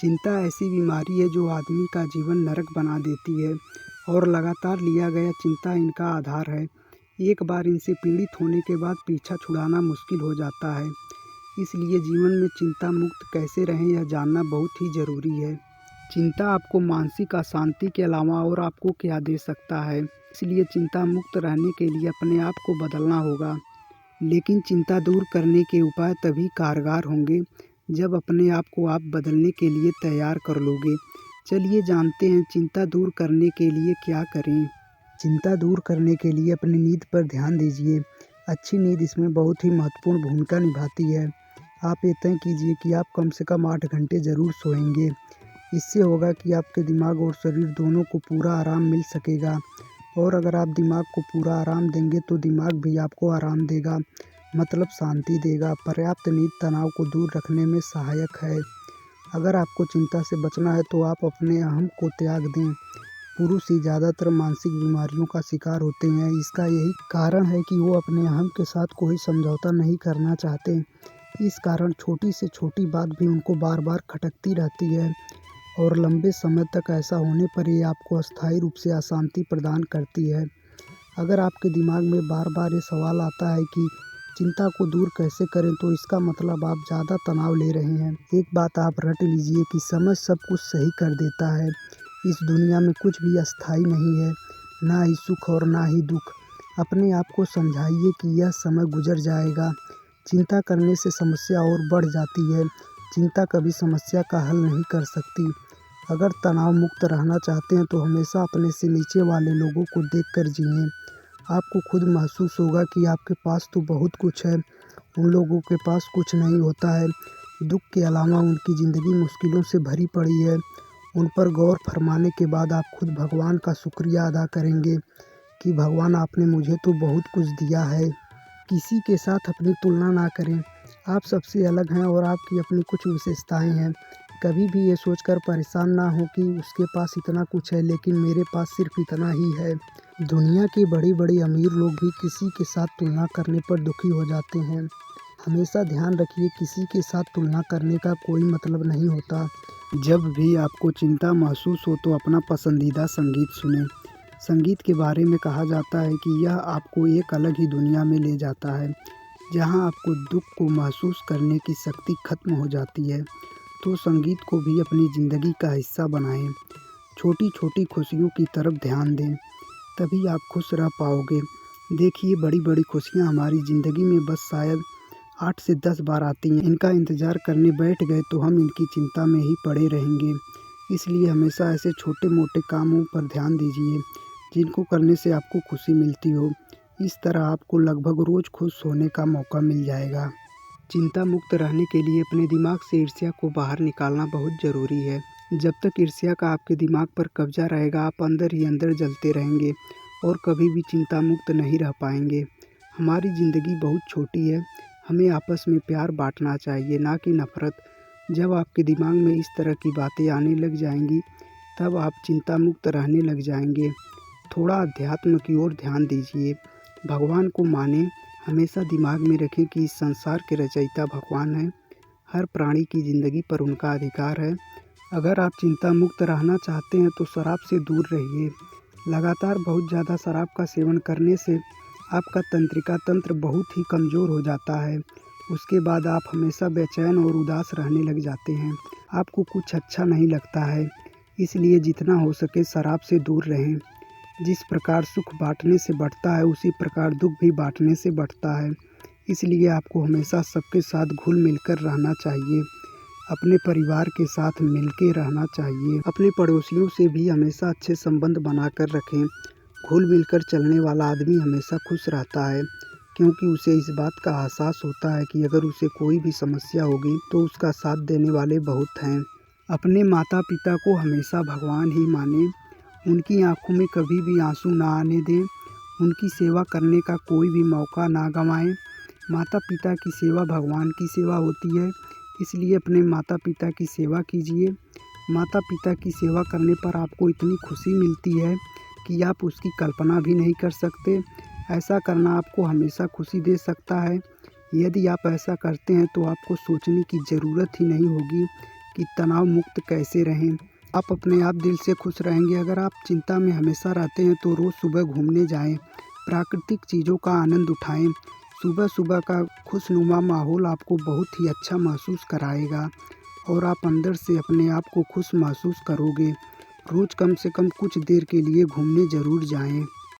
चिंता ऐसी बीमारी है जो आदमी का जीवन नरक बना देती है और लगातार लिया गया चिंता इनका आधार है। एक बार इनसे पीड़ित होने के बाद पीछा छुड़ाना मुश्किल हो जाता है। इसलिए जीवन में चिंता मुक्त कैसे रहें यह जानना बहुत ही ज़रूरी है। चिंता आपको मानसिक अशांति के अलावा और आपको क्या दे सकता है, इसलिए चिंता मुक्त रहने के लिए अपने आप को बदलना होगा। लेकिन चिंता दूर करने के उपाय तभी कारगर होंगे जब अपने आप को आप बदलने के लिए तैयार कर लोगे। चलिए जानते हैं चिंता दूर करने के लिए क्या करें। चिंता दूर करने के लिए अपनी नींद पर ध्यान दीजिए। अच्छी नींद इसमें बहुत ही महत्वपूर्ण भूमिका निभाती है। आप ये तय कीजिए कि आप कम से कम 8 घंटे ज़रूर सोएंगे। इससे होगा कि आपके दिमाग और शरीर दोनों को पूरा आराम मिल सकेगा, और अगर आप दिमाग को पूरा आराम देंगे तो दिमाग भी आपको आराम देगा, मतलब शांति देगा। पर्याप्त नींद तनाव को दूर रखने में सहायक है। अगर आपको चिंता से बचना है तो आप अपने अहम को त्याग दें। पुरुष ही ज़्यादातर मानसिक बीमारियों का शिकार होते हैं। इसका यही कारण है कि वो अपने अहम के साथ कोई समझौता नहीं करना चाहते। इस कारण छोटी से छोटी बात भी उनको बार बार खटकती रहती है, और लंबे समय तक ऐसा होने पर ये आपको अस्थायी रूप से अशांति प्रदान करती है। अगर आपके दिमाग में बार बार ये सवाल आता है कि चिंता को दूर कैसे करें, तो इसका मतलब आप ज़्यादा तनाव ले रहे हैं। एक बात आप रट लीजिए कि समय सब कुछ सही कर देता है। इस दुनिया में कुछ भी अस्थायी नहीं है, ना ही सुख और ना ही दुख। अपने आप को समझाइए कि यह समय गुजर जाएगा। चिंता करने से समस्या और बढ़ जाती है। चिंता कभी समस्या का हल नहीं कर सकती। अगर तनाव मुक्त रहना चाहते हैं तो हमेशा अपने से नीचे वाले लोगों को देखकर जिएं। आपको खुद महसूस होगा कि आपके पास तो बहुत कुछ है, उन लोगों के पास कुछ नहीं होता है। दुख के अलावा उनकी ज़िंदगी मुश्किलों से भरी पड़ी है। उन पर गौर फरमाने के बाद आप खुद भगवान का शुक्रिया अदा करेंगे कि भगवान आपने मुझे तो बहुत कुछ दिया है। किसी के साथ अपनी तुलना ना करें। आप सबसे अलग हैं और आपकी अपनी कुछ विशेषताएं हैं। कभी भी ये सोचकर परेशान ना हो कि उसके पास इतना कुछ है लेकिन मेरे पास सिर्फ इतना ही है। दुनिया के बड़े बड़े अमीर लोग भी किसी के साथ तुलना करने पर दुखी हो जाते हैं। हमेशा ध्यान रखिए, किसी के साथ तुलना करने का कोई मतलब नहीं होता। जब भी आपको चिंता महसूस हो तो अपना पसंदीदा संगीत सुनें। संगीत के बारे में कहा जाता है कि यह आपको एक अलग ही दुनिया में ले जाता है, जहां आपको दुख को महसूस करने की शक्ति खत्म हो जाती है। तो संगीत को भी अपनी ज़िंदगी का हिस्सा बनाएं। छोटी छोटी खुशियों की तरफ ध्यान दें, तभी आप खुश रह पाओगे। देखिए, बड़ी बड़ी खुशियाँ हमारी ज़िंदगी में बस शायद 8 से 10 बार आती हैं। इनका इंतज़ार करने बैठ गए तो हम इनकी चिंता में ही पड़े रहेंगे। इसलिए हमेशा ऐसे छोटे मोटे कामों पर ध्यान दीजिए जिनको करने से आपको खुशी मिलती हो। इस तरह आपको लगभग रोज़ खुश होने का मौका मिल जाएगा। चिंता मुक्त रहने के लिए अपने दिमाग से ईर्ष्या को बाहर निकालना बहुत ज़रूरी है। जब तक ईर्ष्या का आपके दिमाग पर कब्जा रहेगा, आप अंदर ही अंदर जलते रहेंगे और कभी भी चिंता मुक्त नहीं रह पाएंगे। हमारी ज़िंदगी बहुत छोटी है, हमें आपस में प्यार बांटना चाहिए, ना कि नफरत। जब आपके दिमाग में इस तरह की बातें आने लग जाएंगी, तब आप चिंता मुक्त रहने लग जाएंगे। थोड़ा अध्यात्म की ओर ध्यान दीजिए, भगवान को मानें। हमेशा दिमाग में रखें कि इस संसार के रचयिता भगवान हैं। हर प्राणी की ज़िंदगी पर उनका अधिकार है। अगर आप चिंता मुक्त रहना चाहते हैं तो शराब से दूर रहिए। लगातार बहुत ज़्यादा शराब का सेवन करने से आपका तंत्रिका तंत्र बहुत ही कमज़ोर हो जाता है। उसके बाद आप हमेशा बेचैन और उदास रहने लग जाते हैं। आपको कुछ अच्छा नहीं लगता है। इसलिए जितना हो सके शराब से दूर रहें। जिस प्रकार सुख बांटने से बढ़ता है, उसी प्रकार दुख भी बांटने से बढ़ता है। इसलिए आपको हमेशा सबके साथ घुल मिलकर रहना चाहिए। अपने परिवार के साथ मिलके रहना चाहिए। अपने पड़ोसियों से भी हमेशा अच्छे संबंध बनाकर रखें। घुल मिलकर चलने वाला आदमी हमेशा खुश रहता है, क्योंकि उसे इस बात का एहसास होता है कि अगर उसे कोई भी समस्या होगी तो उसका साथ देने वाले बहुत हैं। अपने माता पिता को हमेशा भगवान ही मानें। उनकी आंखों में कभी भी आंसू ना आने दें। उनकी सेवा करने का कोई भी मौका ना गंवाएं। माता पिता की सेवा भगवान की सेवा होती है, इसलिए अपने माता पिता की सेवा कीजिए। माता पिता की सेवा करने पर आपको इतनी खुशी मिलती है कि आप उसकी कल्पना भी नहीं कर सकते। ऐसा करना आपको हमेशा खुशी दे सकता है। यदि आप ऐसा करते हैं तो आपको सोचने की ज़रूरत ही नहीं होगी कि तनाव मुक्त कैसे रहें। आप अपने आप दिल से खुश रहेंगे। अगर आप चिंता में हमेशा रहते हैं तो रोज़ सुबह घूमने जाएं, प्राकृतिक चीज़ों का आनंद उठाएं। सुबह सुबह का खुशनुमा माहौल आपको बहुत ही अच्छा महसूस कराएगा और आप अंदर से अपने आप को खुश महसूस करोगे। रोज़ कम से कम कुछ देर के लिए घूमने ज़रूर जाएं।